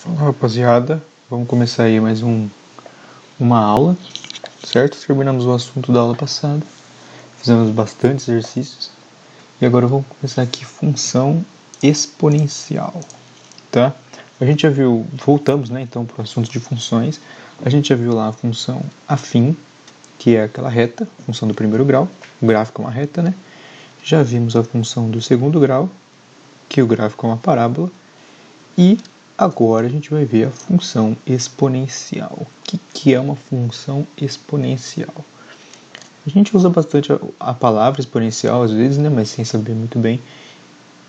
Fala, rapaziada, vamos começar aí mais uma aula, certo? Terminamos o assunto da aula passada, fizemos bastante exercícios e agora vamos começar aqui função exponencial, tá? A gente já viu, voltamos, né, então para o assunto de funções. A gente já viu lá a função afim, que é aquela reta, função do primeiro grau, o gráfico é uma reta, né? Já vimos a função do segundo grau, que o gráfico é uma parábola, e agora a gente vai ver a função exponencial. O que é uma função exponencial? A gente usa bastante a palavra exponencial às vezes, né, mas sem saber muito bem,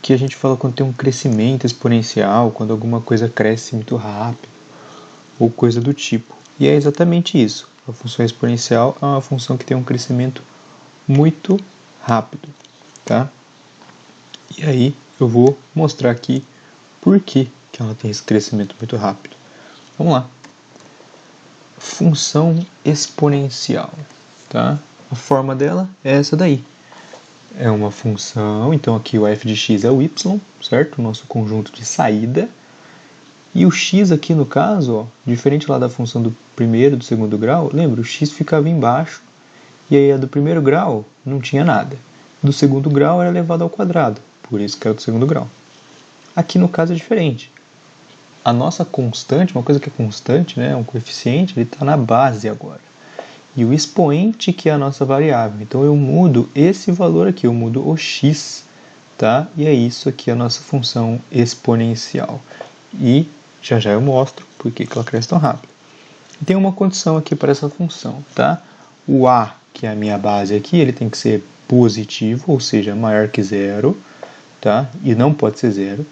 que a gente fala quando tem um crescimento exponencial, quando alguma coisa cresce muito rápido, ou coisa do tipo. E é exatamente isso. A função exponencial é uma função que tem um crescimento muito rápido, tá? E aí eu vou mostrar aqui por que ela tem esse crescimento muito rápido. Vamos lá. Função exponencial, tá? A forma dela é essa daí. É uma função, então aqui o f de x é o y, certo? O nosso conjunto de saída. E o x aqui no caso, ó, diferente lá da função do primeiro e do segundo grau, lembra? O x ficava embaixo e aí a do primeiro grau não tinha nada. Do segundo grau era elevado ao quadrado, por isso que é o do segundo grau. Aqui no caso é diferente. A nossa constante, uma coisa que é constante, né, um coeficiente, ele está na base agora. E o expoente que é a nossa variável. Então eu mudo esse valor aqui, eu mudo o x, tá? E é isso aqui a nossa função exponencial. E já eu mostro por que ela cresce tão rápido. E tem uma condição aqui para essa função, tá? O a, que é a minha base aqui, ele tem que ser positivo, ou seja, maior que zero, tá? E não pode ser zero.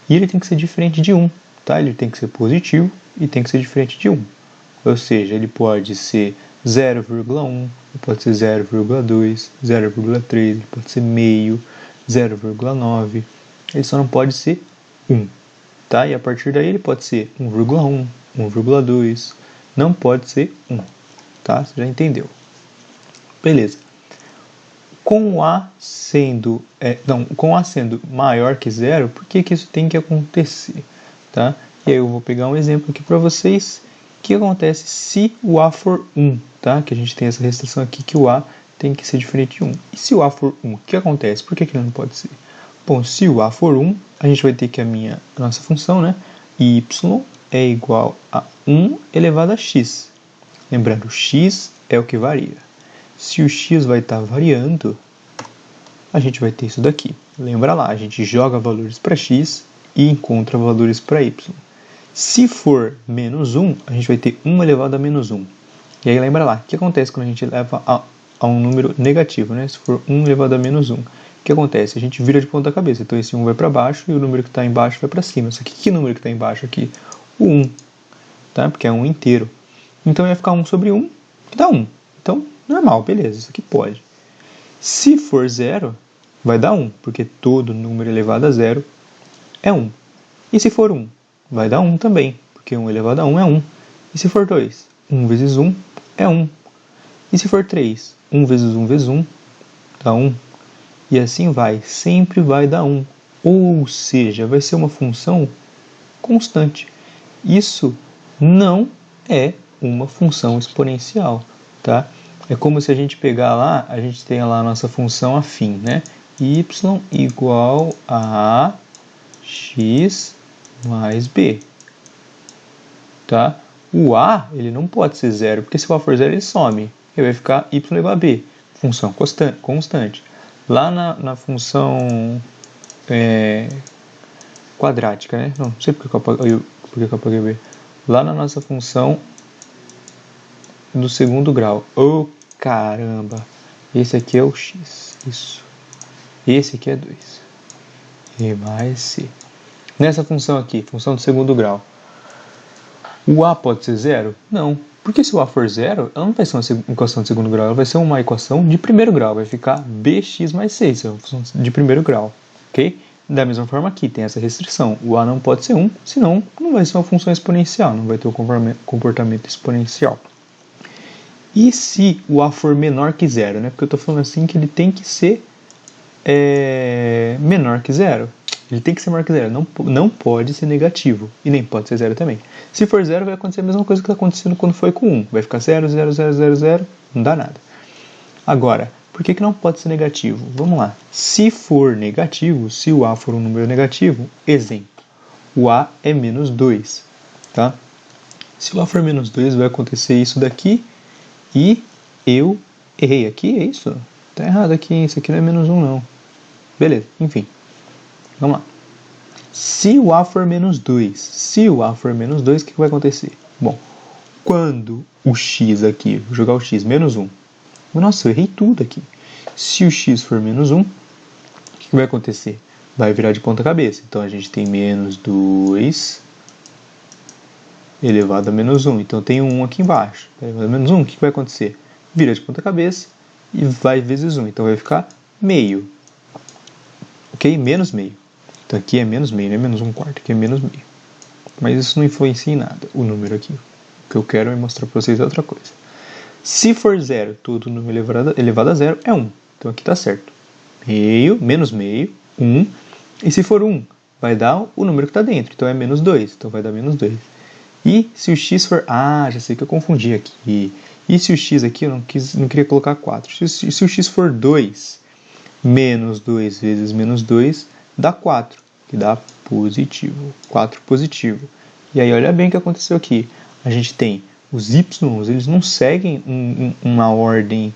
E ele tem que ser diferente de 1, tá? Ele tem que ser positivo e tem que ser diferente de 1. Ou seja, ele pode ser 0,1, pode ser 0,2, 0,3, ele pode ser meio, 0,9. Ele só não pode ser 1, tá? E a partir daí ele pode ser 1,1, 1,2, não pode ser 1, tá? Você já entendeu. Beleza. Com A sendo maior que zero, por que isso tem que acontecer? Tá? E aí eu vou pegar um exemplo aqui para vocês. O que acontece se o A for 1? Tá? Que a gente tem essa restrição aqui que o A tem que ser diferente de 1. E se o A for 1, o que acontece? Por que ele não pode ser? Bom, se o A for 1, a gente vai ter que a nossa função, né, y é igual a 1 elevado a x. Lembrando, x é o que varia. Se o x vai estar variando, a gente vai ter isso daqui. Lembra lá, a gente joga valores para x e encontra valores para y. Se for menos 1, a gente vai ter 1 elevado a menos 1. E aí lembra lá, o que acontece quando a gente leva a um número negativo, né? Se for 1 elevado a menos 1. O que acontece? A gente vira de ponta cabeça. Então esse 1 vai para baixo e o número que está embaixo vai para cima. Só que que número que está embaixo aqui? O 1, tá? Porque é 1 inteiro. Então vai ficar 1 sobre 1, que dá 1. Então, normal, beleza, isso aqui pode. Se for 0, vai dar 1, porque todo número elevado a 0 é 1. E se for 1, vai dar 1 também, porque 1 elevado a 1 é 1. E se for 2, 1 vezes 1 é 1. E se for 3, 1 vezes 1 vezes 1 dá 1. E assim vai, sempre vai dar 1. Ou seja, vai ser uma função constante. Isso não é uma função exponencial, tá? É como se a gente pegar lá, a gente tem lá a nossa função afim, né? Y igual a x mais b, tá? O a, ele não pode ser zero, porque se o a for zero, ele some. Ele vai ficar y igual a b, função constante. Lá na função quadrática, né? Não sei porque eu apaguei b. Lá na nossa função do segundo grau. Oh, caramba! Esse aqui é o x. Isso. Esse aqui é 2. E mais c. Nessa função aqui, função do segundo grau, o a pode ser zero? Não. Porque se o a for zero, ela não vai ser uma equação de segundo grau, ela vai ser uma equação de primeiro grau. Vai ficar bx mais c, isso é uma função de primeiro grau. Ok? Da mesma forma aqui, tem essa restrição. O a não pode ser 1, senão não vai ser uma função exponencial, não vai ter um comportamento exponencial. E se o a for menor que zero, né? Porque eu estou falando assim que ele tem que ser menor que zero. Ele tem que ser maior que 0. Não pode ser negativo. E nem pode ser 0 também. Se for 0, vai acontecer a mesma coisa que está acontecendo quando foi com 1. Vai ficar 0, 0, 0, 0, 0. Não dá nada. Agora, por que não pode ser negativo? Vamos lá. Se for negativo, se o A for um número negativo, exemplo, o A é menos 2. Tá? Se o A for menos 2, vai acontecer isso daqui. E eu errei aqui, é isso? Tá errado aqui, isso aqui não é menos 1 não. Beleza, enfim. Vamos lá. Se o A for menos 2, o que vai acontecer? Bom, quando o X aqui, vou jogar o X, menos 1. Nossa, eu errei tudo aqui. Se o X for menos 1, o que vai acontecer? Vai virar de ponta cabeça. Então a gente tem menos 2 elevado a menos 1. Então tem um 1 aqui embaixo. Elevado a menos 1, o que vai acontecer? Vira de ponta cabeça e vai vezes 1. Então vai ficar meio. Ok? Menos meio. Então aqui é menos meio, não é menos 1/4, aqui é menos meio. Mas isso não influencia em nada, o número aqui. O que eu quero é mostrar para vocês outra coisa. Se for 0, todo número elevado a 0 é 1. Então aqui está certo. Meio, menos meio, 1. E se for 1, vai dar o número que está dentro. Então é menos 2. Então vai dar menos 2. E se o x for... Ah, já sei que eu confundi aqui. E se o x aqui, eu não queria colocar 4. Se o x for 2, menos 2 vezes menos 2, dá 4. Que dá positivo. 4 positivo. E aí olha bem o que aconteceu aqui. A gente tem... Os y, eles não seguem uma ordem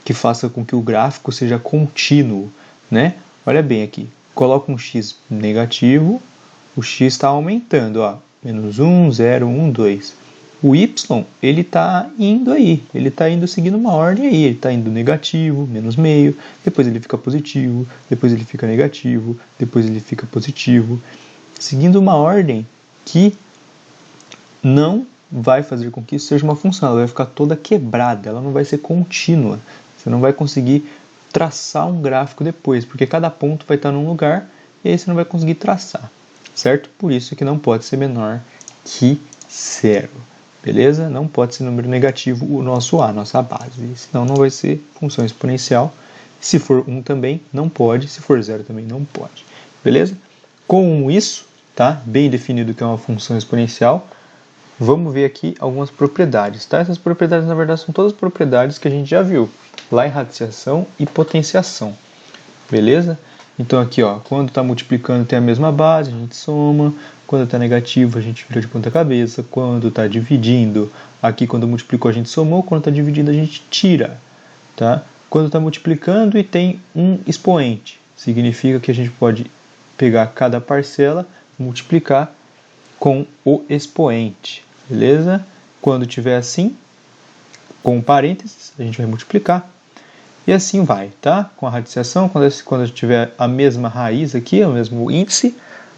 que faça com que o gráfico seja contínuo, né? Olha bem aqui, coloca um x negativo, o x está aumentando, ó, menos 1, 0, 1, 2. O y, ele está indo aí, ele está indo seguindo uma ordem aí, ele está indo negativo, menos meio, depois ele fica positivo, depois ele fica negativo, depois ele fica positivo, seguindo uma ordem que não vai fazer com que isso seja uma função, ela vai ficar toda quebrada, ela não vai ser contínua. Você não vai conseguir traçar um gráfico depois, porque cada ponto vai estar num lugar e aí você não vai conseguir traçar, certo? Por isso que não pode ser menor que 0, beleza? Não pode ser número negativo o nosso A, nossa base, senão não vai ser função exponencial. Se for 1 também, não pode, se for 0 também não pode, beleza? Com isso, tá? Bem definido que é uma função exponencial. Vamos ver aqui algumas propriedades, tá? Essas propriedades, na verdade, são todas propriedades que a gente já viu lá em radiciação e potenciação, beleza? Então aqui, ó, quando está multiplicando tem a mesma base, a gente soma. Quando está negativo, a gente vira de ponta cabeça. Quando está dividindo, aqui quando multiplicou a gente somou. Quando está dividindo a gente tira, tá? Quando está multiplicando e tem um expoente, significa que a gente pode pegar cada parcela, multiplicar com o expoente, beleza? Quando tiver assim, com parênteses, a gente vai multiplicar. E assim vai, tá? Com a radiciação, quando tiver a mesma raiz aqui, o mesmo índice,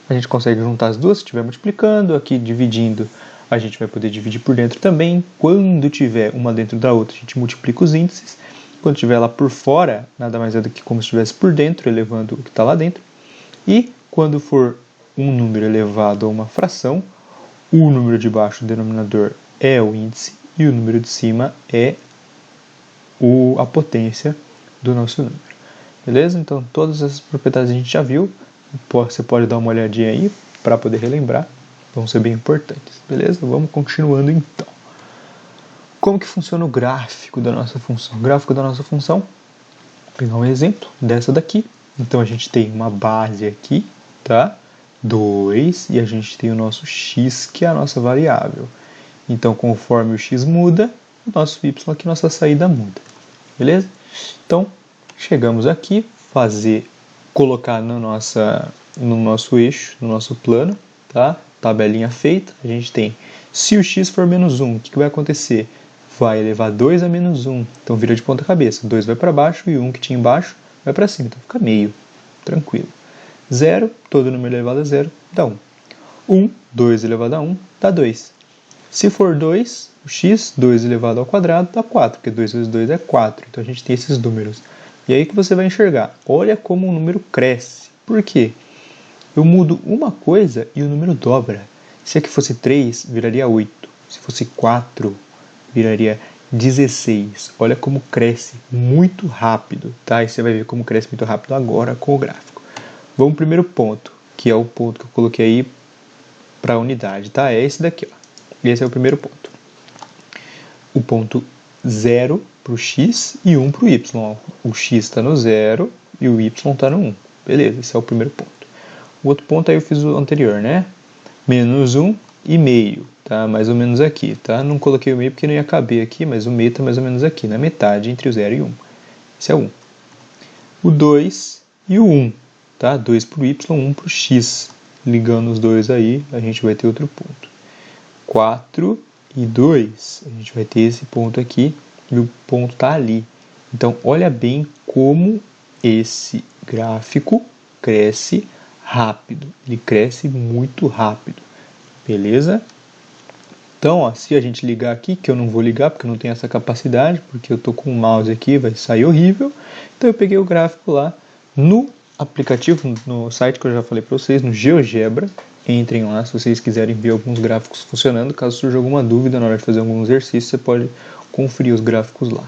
a gente consegue juntar as duas. Se estiver multiplicando, aqui dividindo, a gente vai poder dividir por dentro também. Quando tiver uma dentro da outra, a gente multiplica os índices. Quando tiver lá por fora, nada mais é do que como se estivesse por dentro, elevando o que está lá dentro. E quando for um número elevado a uma fração, o número de baixo, o denominador, é o índice e o número de cima é a potência do nosso número. Beleza? Então todas essas propriedades a gente já viu. Você pode dar uma olhadinha aí para poder relembrar. Vão ser bem importantes. Beleza? Vamos continuando então. Como que funciona o gráfico da nossa função? O gráfico da nossa função, vou pegar um exemplo dessa daqui. Então a gente tem uma base aqui, tá? 2, e a gente tem o nosso x, que é a nossa variável. Então, conforme o x muda, o nosso y aqui, nossa saída muda. Beleza? Então, chegamos aqui, colocar no nosso eixo, no nosso plano, tá? Tabelinha feita, a gente tem, se o x for menos 1, o que vai acontecer? Vai elevar 2 a menos 1, então vira de ponta cabeça. 2 vai para baixo e o 1 que tinha embaixo vai para cima, então fica meio, tranquilo. 0, todo número elevado a 0 dá 1. 1, 2 elevado a 1 dá 2. Se for 2, o x, 2 elevado ao quadrado dá 4, porque 2 vezes 2 é 4. Então a gente tem esses números. E aí que você vai enxergar, olha como o número cresce. Por quê? Eu mudo uma coisa e o número dobra. Se aqui fosse 3, viraria 8. Se fosse 4, viraria 16. Olha como cresce muito rápido, tá? E você vai ver como cresce muito rápido agora com o gráfico. Vamos pro primeiro ponto, que é o ponto que eu coloquei aí para a unidade, tá? É esse daqui, ó. Esse é o primeiro ponto. O ponto 0 para o x e 1 para o y. Ó. O x está no 0 e o y está no 1. Beleza, esse é o primeiro ponto. O outro ponto aí eu fiz o anterior, né? Menos 1 e meio, tá? Mais ou menos aqui, tá? Não coloquei o meio porque não ia caber aqui, mas o meio está mais ou menos aqui, na metade entre o 0 e 1. Esse é o 1. O 2 e o 1, tá? 2 para o y, 1 para o x. Ligando os dois aí, a gente vai ter outro ponto. 4 e 2, a gente vai ter esse ponto aqui e o ponto está ali. Então, olha bem como esse gráfico cresce rápido. Ele cresce muito rápido. Beleza? Então, ó, se a gente ligar aqui, que eu não vou ligar porque eu não tenho essa capacidade, porque eu estou com o mouse aqui, vai sair horrível. Então, eu peguei o gráfico lá no aplicativo, no site que eu já falei para vocês, no GeoGebra. Entrem lá se vocês quiserem ver alguns gráficos funcionando. Caso surja alguma dúvida na hora de fazer algum exercício, você pode conferir os gráficos lá.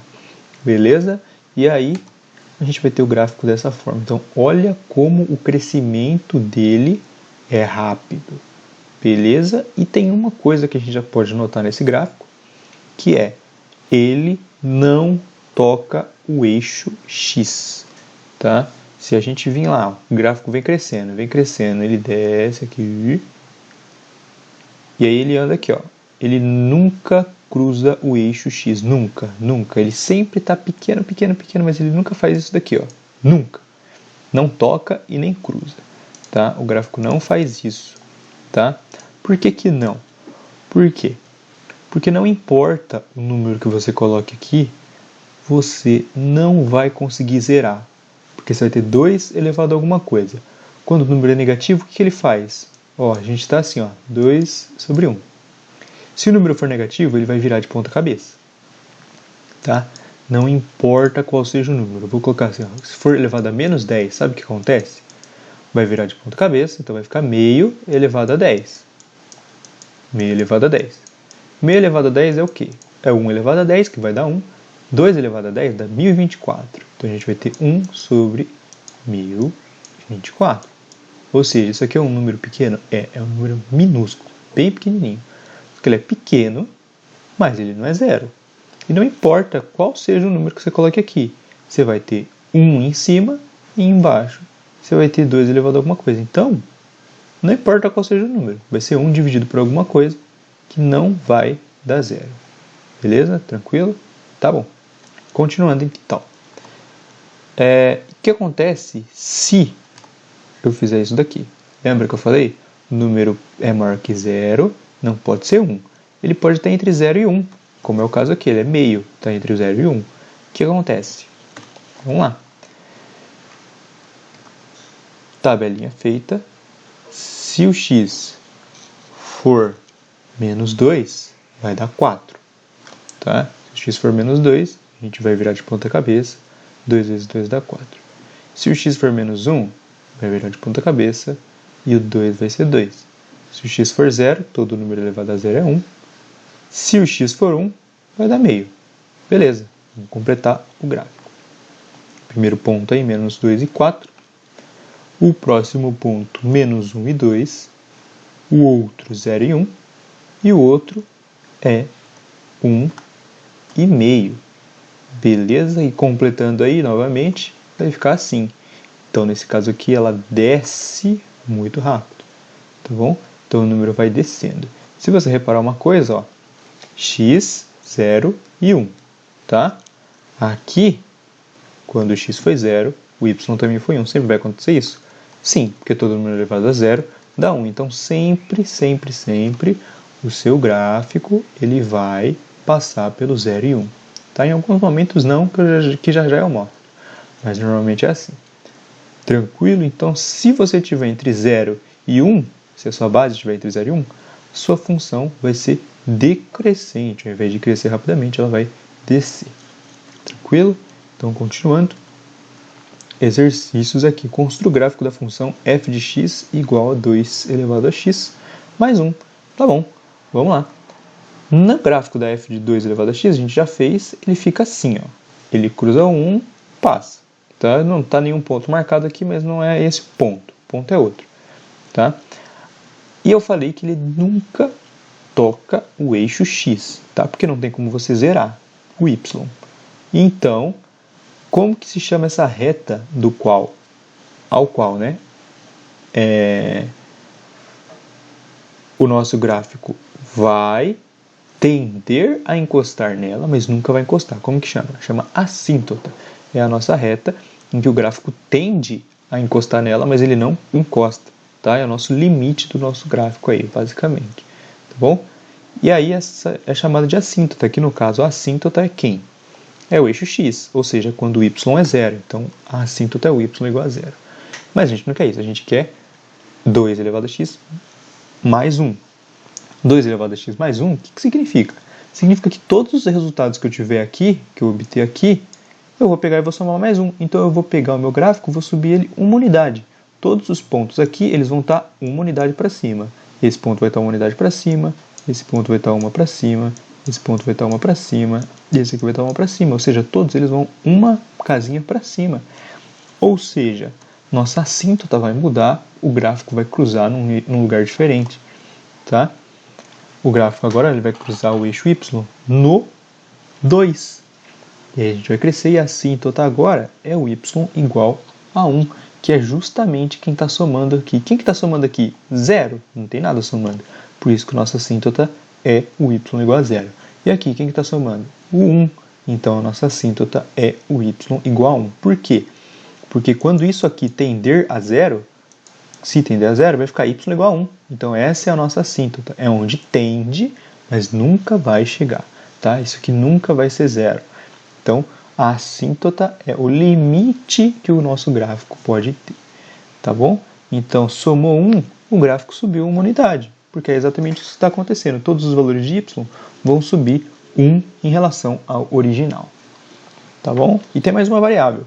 Beleza? E aí, a gente vai ter o gráfico dessa forma. Então, olha como o crescimento dele é rápido. Beleza? E tem uma coisa que a gente já pode notar nesse gráfico, que é, ele não toca o eixo X, tá? Se a gente vir lá, o gráfico vem crescendo, ele desce aqui, e aí ele anda aqui, ó. Ele nunca cruza o eixo X, nunca. Ele sempre está pequeno, mas ele nunca faz isso daqui, ó. Nunca. Não toca e nem cruza, tá? O gráfico não faz isso, tá? Por que que não? Por quê? Porque não importa o número que você coloque aqui, você não vai conseguir zerar. Porque você vai ter 2 elevado a alguma coisa. Quando o número é negativo, o que ele faz? Ó, a gente está assim, ó, 2 sobre 1. Se o número for negativo, ele vai virar de ponta cabeça. Tá? Não importa qual seja o número. Eu vou colocar assim, ó, se for elevado a menos 10, sabe o que acontece? Vai virar de ponta cabeça, então vai ficar meio elevado a 10. Meio elevado a 10. Meio elevado a 10 é o quê? É 1 elevado a 10, que vai dar 1. 2 elevado a 10 dá 1024. Então a gente vai ter 1 sobre 1024. Ou seja, isso aqui é um número pequeno? É um número minúsculo, bem pequenininho. Porque ele é pequeno, mas ele não é zero. E não importa qual seja o número que você coloque aqui. Você vai ter 1 em cima e embaixo você vai ter 2 elevado a alguma coisa. Então, não importa qual seja o número. Vai ser 1 dividido por alguma coisa que não vai dar zero. Beleza? Tranquilo? Tá bom. Continuando então. O que acontece se eu fizer isso daqui? Lembra que eu falei? O número é maior que 0, não pode ser 1. Ele pode estar entre 0 e 1, como é o caso aqui, ele é meio, está entre o 0 e 1. O que acontece? Vamos lá. Tabelinha feita. Se o x for menos 2, vai dar 4. Tá? Se o x for menos 2, a gente vai virar de ponta cabeça. 2 vezes 2 dá 4. Se o x for menos 1, vai virar de ponta cabeça. E o 2 vai ser 2. Se o x for 0, todo número elevado a 0 é 1. Se o x for 1, vai dar meio. Beleza, vamos completar o gráfico. Primeiro ponto aí, menos 2 e 4. O próximo ponto, menos 1 e 2. O outro, 0 e 1. E o outro é 1 e meio. Beleza? E completando aí novamente, vai ficar assim. Então, nesse caso aqui, ela desce muito rápido. Tá bom? Então, o número vai descendo. Se você reparar uma coisa, ó, x, 0 e 1. Tá? Aqui, quando o x foi 0, o y também foi 1. Sempre vai acontecer isso? Sim, porque todo número elevado a 0 dá 1. Então, sempre o seu gráfico ele vai passar pelo 0 e 1. Tá? Em alguns momentos não, que já eu mostro. Mas normalmente é assim. Tranquilo? Então, se você tiver entre 0 e 1, se a sua base estiver entre 0 e 1, sua função vai ser decrescente. Ao invés de crescer rapidamente, ela vai descer. Tranquilo? Então, continuando. Exercícios aqui. Construa o gráfico da função f de x igual a 2 elevado a x mais 1. Tá bom, vamos lá. No gráfico da f de 2 elevado a x, a gente já fez, ele fica assim, ó. Ele cruza 1, passa. Tá? Não está nenhum ponto marcado aqui, mas não é esse ponto. ponto é outro, tá? E eu falei que ele nunca toca o eixo X, tá? Porque não tem como você zerar o Y. Então, como que se chama essa reta ao qual, né, o nosso gráfico vai tender a encostar nela, mas nunca vai encostar? Como que chama? Chama assíntota. É a nossa reta em que o gráfico tende a encostar nela, mas ele não encosta, tá? É o nosso limite do nosso gráfico aí, basicamente, tá bom? E aí essa é chamada de assíntota. Aqui no caso, a assíntota é quem? É o eixo X, ou seja, quando o Y é zero. Então, a assíntota é o Y igual a zero. Mas a gente não quer isso, a gente quer 2 elevado a x mais 1. 2 elevado a x mais 1, o que significa? Significa que todos os resultados que eu tiver aqui, que eu obter aqui, eu vou pegar e vou somar mais 1. Então eu vou pegar o meu gráfico, vou subir ele uma unidade. Todos os pontos aqui, eles vão estar uma unidade para cima. Esse ponto vai estar uma unidade para cima, esse ponto vai estar uma para cima, esse ponto vai estar uma para cima, e esse aqui vai estar uma para cima. Ou seja, todos eles vão uma casinha para cima. Ou seja, nossa assíntota vai mudar, o gráfico vai cruzar num lugar diferente, tá? O gráfico agora ele vai cruzar o eixo Y no 2. E aí a gente vai crescer e a assíntota agora é o Y igual a 1, que é justamente quem está somando aqui. Quem que está somando aqui? 0. Não tem nada somando. Por isso que nossa assíntota é o Y igual a 0. E aqui, quem que está somando? O 1. Então a nossa assíntota é o Y igual a 1. Por quê? Porque quando isso aqui tender a 0, se tender a 0, vai ficar y igual a 1. Então essa é a nossa assíntota. É onde tende, mas nunca vai chegar. Tá? Isso aqui nunca vai ser 0. Então a assíntota é o limite que o nosso gráfico pode ter. Tá bom? Então somou 1, o gráfico subiu uma unidade. Porque é exatamente isso que está acontecendo. Todos os valores de y vão subir 1 em relação ao original. Tá bom? E tem mais uma variável.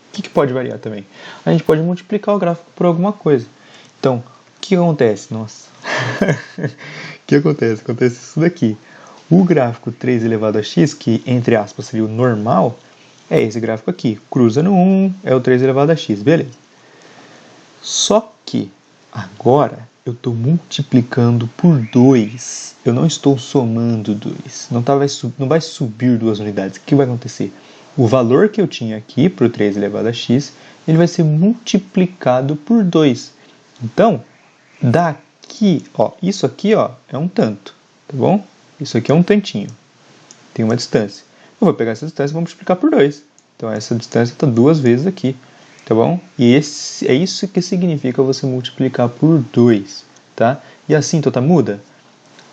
O que pode variar também? A gente pode multiplicar o gráfico por alguma coisa. Então, o que acontece? Nossa. O que acontece? Acontece isso daqui. O gráfico 3 elevado a x, que entre aspas seria o normal, é esse gráfico aqui. Cruza no 1, é o 3 elevado a x, beleza. Só que agora eu estou multiplicando por 2. Eu não estou somando 2. Não vai subir 2 unidades. O que vai acontecer? O valor que eu tinha aqui para o 3 elevado a x, ele vai ser multiplicado por 2. Então, daqui, ó, isso aqui, ó, é um tanto, tá bom? Isso aqui é um tantinho. Tem uma distância. Eu vou pegar essa distância e vou multiplicar por 2. Então, essa distância está 2 vezes aqui, tá bom? E é isso que significa você multiplicar por 2, tá? E a assíntota muda?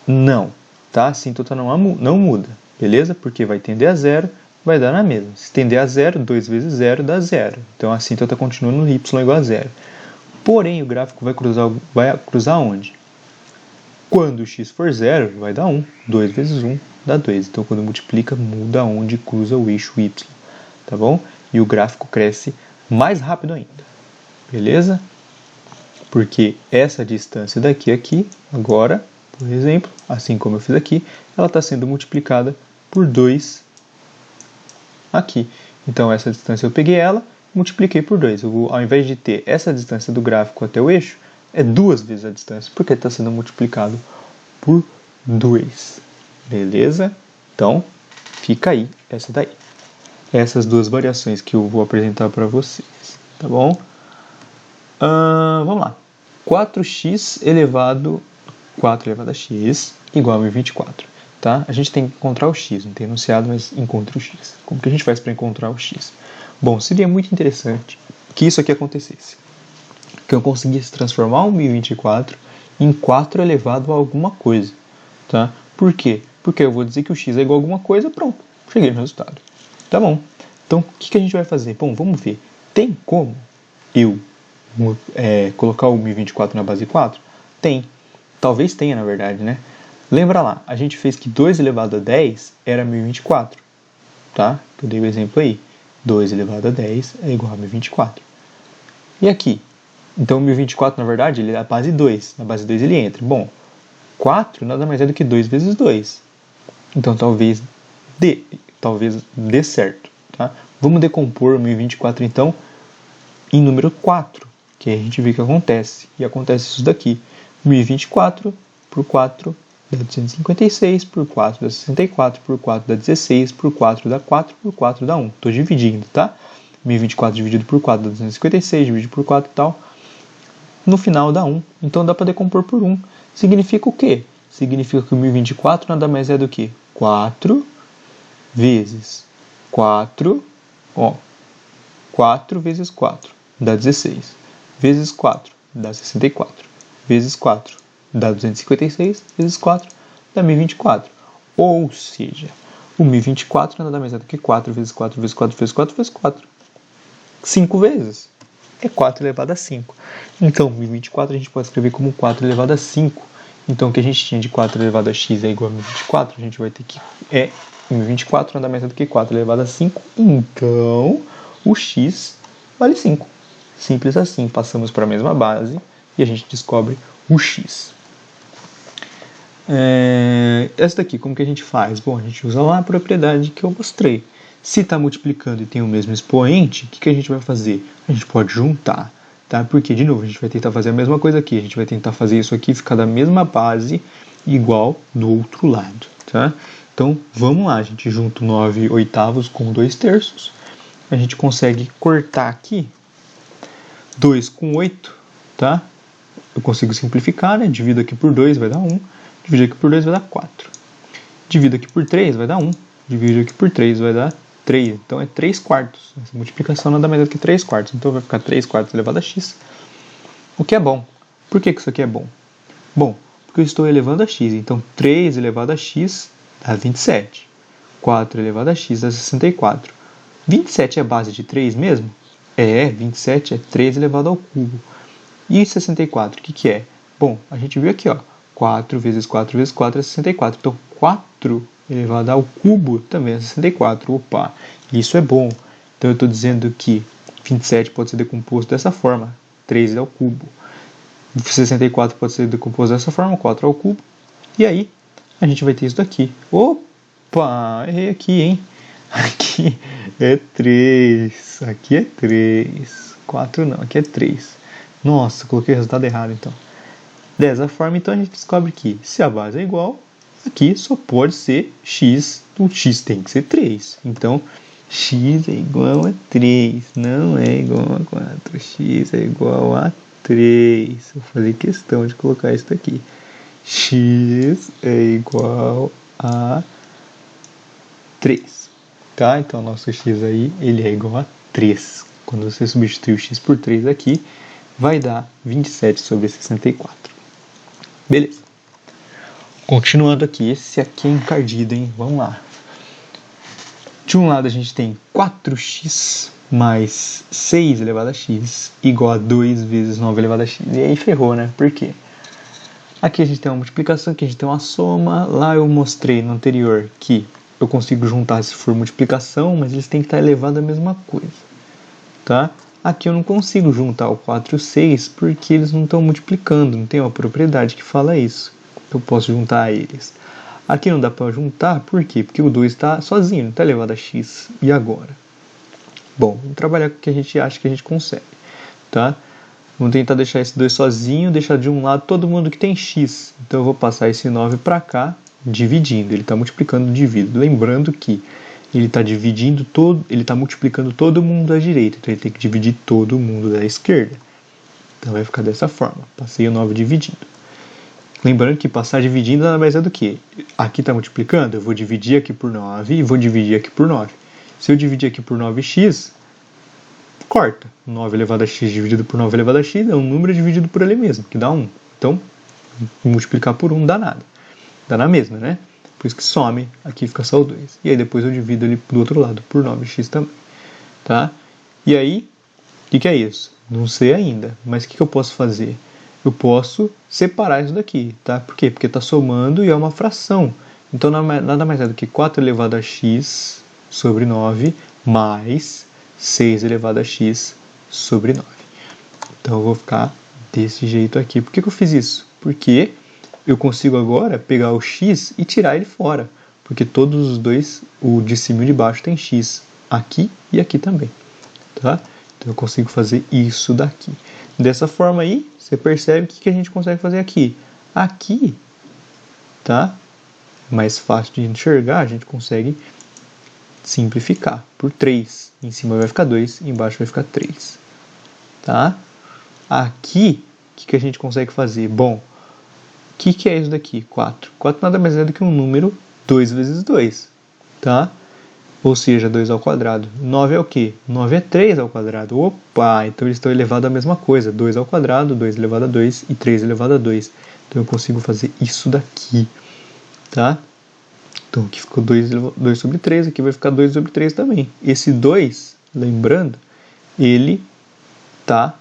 Não, tá? A assíntota não muda, beleza? Porque vai tender a 0, vai dar na mesma. Se tender a 0, 2 vezes 0 dá 0. Então a assíntota continua no y igual a 0. Porém, o gráfico vai cruzar onde? Quando o x for 0, vai dar 1. 2 vezes 1 dá 2. Então quando multiplica, muda onde cruza o eixo y. Tá bom? E o gráfico cresce mais rápido ainda. Beleza? Porque essa distância daqui a aqui, agora, por exemplo, assim como eu fiz aqui, ela está sendo multiplicada por 2 aqui. Então essa distância eu peguei ela, multipliquei por 2. Ao invés de ter essa distância do gráfico até o eixo, é 2 vezes a distância, porque está sendo multiplicado por 2. Beleza? Então, fica aí essa daí. Essas duas variações que eu vou apresentar para vocês. Tá bom? Vamos lá. 4x elevado 4 elevado a x igual a 1024. Tá? A gente tem que encontrar o x, não tem enunciado, mas encontre o x. Como que a gente faz para encontrar o x? Bom, seria muito interessante que isso aqui acontecesse. Que eu conseguisse transformar o 1024 em 4 elevado a alguma coisa. Tá? Por quê? Porque eu vou dizer que o x é igual a alguma coisa, pronto, cheguei no resultado. Tá bom. Então, o que a gente vai fazer? Bom, vamos ver. Tem como eu colocar o 1024 na base 4? Tem. Talvez tenha, na verdade, né? Lembra lá, a gente fez que 2 elevado a 10 era 1024. Tá? Eu dei o exemplo aí. 2 elevado a 10 é igual a 1024. E aqui? Então, o 1024, na verdade, ele é a base 2. Na base 2 ele entra. Bom, 4 nada mais é do que 2 vezes 2. Então, talvez dê certo. Tá? Vamos decompor o 1024, então, em número 4, que aí a gente vê que acontece. E acontece isso daqui. 1024 por 4 dá 256, por 4 dá 64, por 4 dá 16, por 4 dá 4, por 4 dá 1. Estou dividindo, tá? 1024 dividido por 4 dá 256, dividido por 4 e tal. No final dá 1. Então dá para decompor por 1. Significa o quê? Significa que o 1024 nada mais é do que 4 vezes 4, 4 vezes 4 dá 16, vezes 4 dá 64, vezes 4 dá 256, vezes 4 dá 1024. Ou seja, o 1024 nada mais é do que 4 vezes 4 vezes 4 vezes 4 vezes 4. 5 vezes. É 4 elevado a 5. Então, 1024 a gente pode escrever como 4 elevado a 5. Então, o que a gente tinha de 4 elevado a x é igual a 1024, a gente vai ter que 1024 nada mais é do que 4 elevado a 5. Então, o x vale 5. Simples assim, passamos para a mesma base e a gente descobre o x. Essa daqui, como que a gente faz? Bom, a gente usa lá a propriedade que eu mostrei. Se está multiplicando e tem o mesmo expoente, o que a gente vai fazer? A gente pode juntar, tá? Porque, de novo, a gente vai tentar fazer a mesma coisa aqui. A gente vai tentar fazer isso aqui ficar da mesma base, igual do outro lado, tá? Então, vamos lá. A gente junta 9 oitavos com 2 terços. A gente consegue cortar aqui 2 com 8, tá? Eu consigo simplificar, né? Divido aqui por 2, vai dar 1. Divido aqui por 2 vai dar 4. Divido aqui por 3 vai dar 1. Divido aqui por 3 vai dar 3. Então é 3 quartos. Essa multiplicação nada mais é do que 3 quartos. Então vai ficar 3 quartos elevado a x. O que é bom. Por que isso aqui é bom? Bom, porque eu estou elevando a x. Então 3 elevado a x dá 27. 4 elevado a x dá 64. 27 é a base de 3 mesmo? 27 é 3 elevado ao cubo. E 64, o que é? Bom, a gente viu aqui, ó. 4 vezes 4 vezes 4 é 64. Então 4 elevado ao cubo também é 64. Opa, isso é bom. Então eu estou dizendo que 27 pode ser decomposto dessa forma, 3 ao cubo. 64 pode ser decomposto dessa forma, 4 ao cubo. E aí, a gente vai ter isso daqui. Opa, errei aqui, hein? Aqui é 3. Aqui é 3. 4 não, aqui é 3. Nossa, coloquei o resultado errado então. Dessa forma, então a gente descobre que se a base é igual, aqui só pode ser x, o x tem que ser 3. Então, x é igual a 3, não é igual a 4. X é igual a 3. Eu falei questão de colocar isso aqui. X é igual a 3. Tá? Então, nosso x aí, ele é igual a 3. Quando você substituir o x por 3 aqui, vai dar 27 sobre 64. Beleza. Continuando aqui, esse aqui é encardido, hein? Vamos lá. De um lado a gente tem 4x mais 6 elevado a x igual a 2 vezes 9 elevado a x. E aí ferrou, né? Por quê? Aqui a gente tem uma multiplicação, aqui a gente tem uma soma. Lá eu mostrei no anterior que eu consigo juntar se for multiplicação, mas eles têm que estar elevados à mesma coisa. Tá? Aqui eu não consigo juntar o 4 e o 6 porque eles não estão multiplicando, não tem uma propriedade que fala isso. Eu posso juntar eles. Aqui não dá para juntar, por quê? Porque o 2 está sozinho, não está elevado a x. E agora? Bom, vamos trabalhar com o que a gente acha que a gente consegue. Tá? Vamos tentar deixar esse 2 sozinho, deixar de um lado todo mundo que tem x. Então eu vou passar esse 9 para cá, dividindo. Ele está multiplicando, divido. Lembrando que ele está dividindo todo, ele está multiplicando todo mundo da direita, então ele tem que dividir todo mundo da esquerda. Então vai ficar dessa forma. Passei o 9 dividindo. Lembrando que passar dividindo nada mais é do que aqui está multiplicando, eu vou dividir aqui por 9 e vou dividir aqui por 9. Se eu dividir aqui por 9x, corta. 9 elevado a x dividido por 9 elevado a x é um número dividido por ele mesmo, que dá 1. Então, multiplicar por 1 não dá nada. Dá na mesma, né? Por isso que some, aqui fica só o 2. E aí depois eu divido ele do outro lado, por 9x também. Tá? E aí, o que é isso? Não sei ainda, mas o que eu posso fazer? Eu posso separar isso daqui, tá? Por quê? Porque está somando e é uma fração. Então nada mais é do que 4 elevado a x sobre 9 mais 6 elevado a x sobre 9. Então eu vou ficar desse jeito aqui. Por que eu fiz isso? Porque eu consigo agora pegar o x e tirar ele fora, porque todos os dois, o de cima e de baixo tem x, aqui e aqui também, tá? Então eu consigo fazer isso daqui. Dessa forma aí, você percebe o que a gente consegue fazer aqui. Aqui, tá? Mais fácil de enxergar, a gente consegue simplificar por 3. Em cima vai ficar 2, embaixo vai ficar 3. Tá? Aqui, o que a gente consegue fazer? Bom, o que é isso daqui? 4. 4 nada mais é do que um número 2 vezes 2. Tá? Ou seja, 2 ao quadrado. 9 é o quê? 9 é 3 ao quadrado. Opa! Então eles estão elevados à mesma coisa. 2 ao quadrado, 2 elevado a 2 e 3 elevado a 2. Então eu consigo fazer isso daqui. Tá? Então aqui ficou 2 sobre 3. Aqui vai ficar 2 sobre 3 também. Esse 2, lembrando, ele está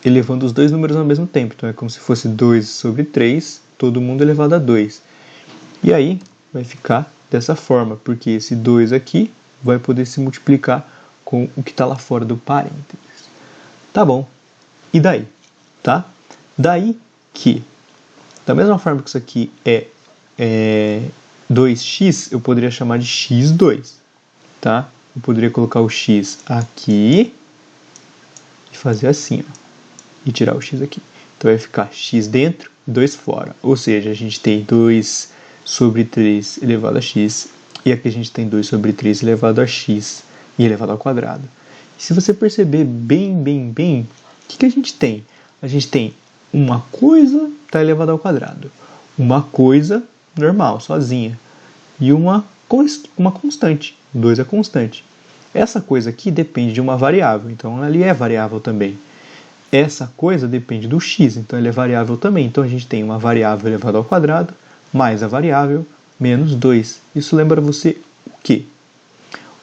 elevando os dois números ao mesmo tempo. Então é como se fosse 2 sobre 3, todo mundo elevado a 2. E aí vai ficar dessa forma, porque esse 2 aqui vai poder se multiplicar com o que está lá fora do parênteses. Tá bom. E daí? Tá? Daí que, da mesma forma que isso aqui é 2x, eu poderia chamar de x2. Tá? Eu poderia colocar o x aqui e fazer assim, ó, e tirar o x aqui. Então vai ficar x dentro e 2 fora. Ou seja, a gente tem 2 sobre 3 elevado a x, e aqui a gente tem 2 sobre 3 elevado a x e elevado ao quadrado. E se você perceber bem, o que a gente tem? A gente tem uma coisa está elevada ao quadrado, uma coisa normal, sozinha, e uma constante. 2 é constante. Essa coisa aqui depende de uma variável, então ali é variável também. Essa coisa depende do x, então ele é variável também. Então a gente tem uma variável elevada ao quadrado mais a variável menos 2. Isso lembra você o quê?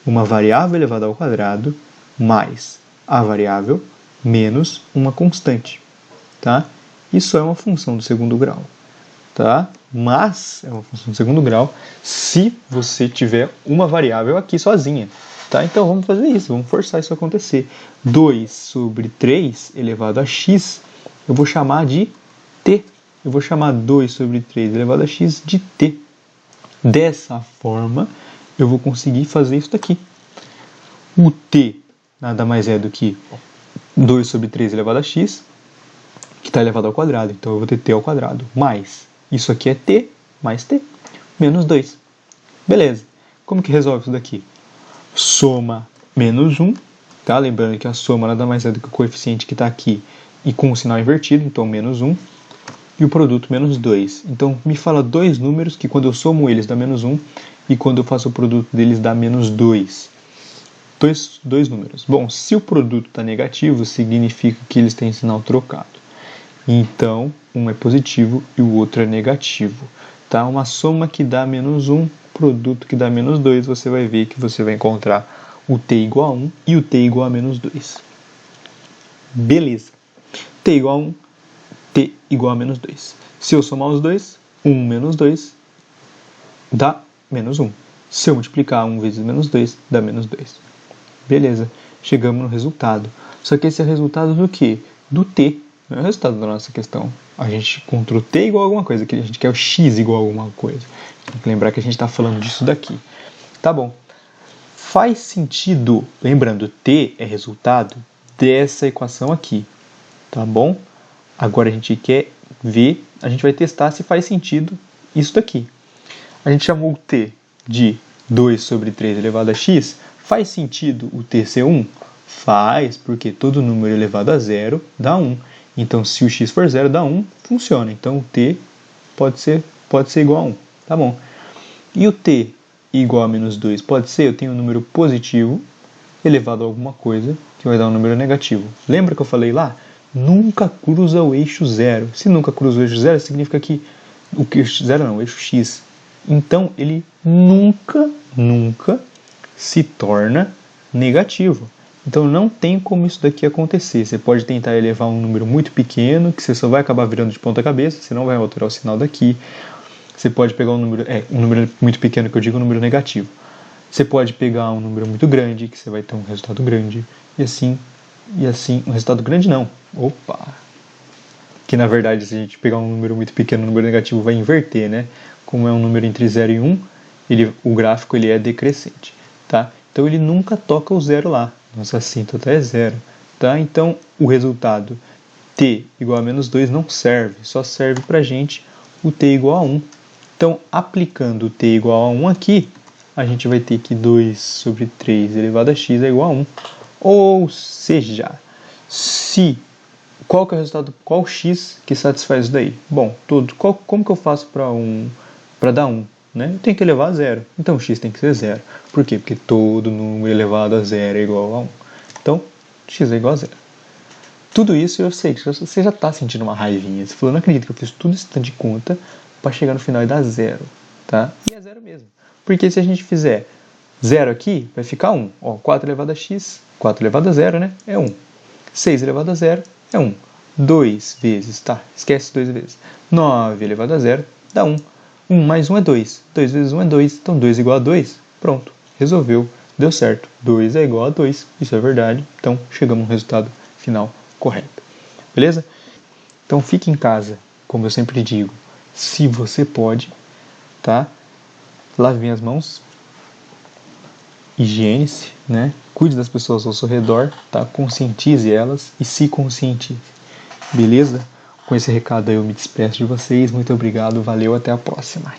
Uma variável elevada ao quadrado mais a variável menos uma constante. Tá? Isso é uma função do segundo grau. Tá? Mas é uma função do segundo grau se você tiver uma variável aqui sozinha. Tá? Então vamos fazer isso, vamos forçar isso a acontecer. 2 sobre 3 elevado a x, eu vou chamar de t. Eu vou chamar 2 sobre 3 elevado a x de t. Dessa forma, eu vou conseguir fazer isso daqui. O t nada mais é do que 2 sobre 3 elevado a x, que está elevado ao quadrado. Então eu vou ter t ao quadrado mais, isso aqui é t, mais t, menos 2. Beleza. Como que resolve isso daqui? Soma menos 1, tá? Lembrando que a soma nada mais é do que o coeficiente que está aqui e com o sinal invertido, então menos 1, e o produto menos 2. Então me fala dois números que quando eu somo eles dá menos 1 e quando eu faço o produto deles dá menos 2. Dois números. Bom, se o produto está negativo, significa que eles têm sinal trocado. Então, um é positivo e o outro é negativo. Tá? Uma soma que dá menos 1, produto que dá menos 2, você vai ver que você vai encontrar o t igual a 1 e o t igual a menos 2. Beleza. T igual a 1, t igual a menos 2. Se eu somar os dois, 1 menos 2 dá menos 1. Se eu multiplicar 1 vezes menos 2, dá menos 2. Beleza. Chegamos no resultado. Só que esse é o resultado do quê? Do t. Não é o resultado da nossa questão. A gente encontrou t igual a alguma coisa, que a gente quer o x igual a alguma coisa. Tem que lembrar que a gente está falando disso daqui. Tá bom. Faz sentido, lembrando, t é resultado dessa equação aqui. Tá bom? Agora a gente quer ver, a gente vai testar se faz sentido isso daqui. A gente chamou o t de 2 sobre 3 elevado a x. Faz sentido o t ser 1? Faz, porque todo número elevado a zero dá 1. Então, se o x for 0, dá 1, funciona. Então, o t pode ser igual a 1. Tá bom. E o t igual a menos 2 pode ser, eu tenho um número positivo elevado a alguma coisa que vai dar um número negativo. Lembra que eu falei lá? Nunca cruza o eixo 0. Se nunca cruza o eixo 0, significa que o eixo 0 não, o eixo x. Então, ele nunca se torna negativo. Então não tem como isso daqui acontecer. Você pode tentar elevar um número muito pequeno, que você só vai acabar virando de ponta cabeça, você não vai alterar o sinal daqui. Você pode pegar um número muito pequeno, que eu digo um número negativo. Você pode pegar um número muito grande, que você vai ter um resultado grande. E assim, um resultado grande não. Opa! Que na verdade, se a gente pegar um número muito pequeno, um número negativo vai inverter, né? Como é um número entre 0 e 1, o gráfico ele é decrescente, tá? Então ele nunca toca o zero lá. Nossa assíntota é 0, tá? Então, o resultado t igual a menos 2 não serve, só serve para a gente o t igual a 1. Então, aplicando o t igual a 1 aqui, a gente vai ter que 2 sobre 3 elevado a x é igual a 1. Ou seja, qual que é o resultado, qual x que satisfaz isso daí? Bom, como que eu faço para dar 1? Né? Eu tenho que elevar a 0. Então, x tem que ser 0. Por quê? Porque todo número elevado a 0 é igual a 1. Então, x é igual a 0. Tudo isso eu sei que você já está sentindo uma raivinha. Você falou, não acredito que eu fiz tudo isso tanto de conta para chegar no final e dar 0. Tá? E é 0 mesmo. Porque se a gente fizer 0 aqui, vai ficar 1. Ó, 4 elevado a x, 4 elevado a 0, né? É 1. 6 elevado a 0 é 1. 2 vezes, tá? Esquece 2 vezes. 9 elevado a 0 dá 1. 1 mais 1 é 2. 2 vezes 1 é 2. Então 2 igual a 2. Pronto. Resolveu. Deu certo. 2 é igual a 2. Isso é verdade. Então chegamos no resultado final correto. Beleza? Então fique em casa, como eu sempre digo. Se você pode, tá? Lave bem as mãos. Higiene-se, né? Cuide das pessoas ao seu redor, tá? Conscientize elas e se conscientize. Beleza? Com esse recado aí eu me despeço de vocês. Muito obrigado, valeu, até a próxima.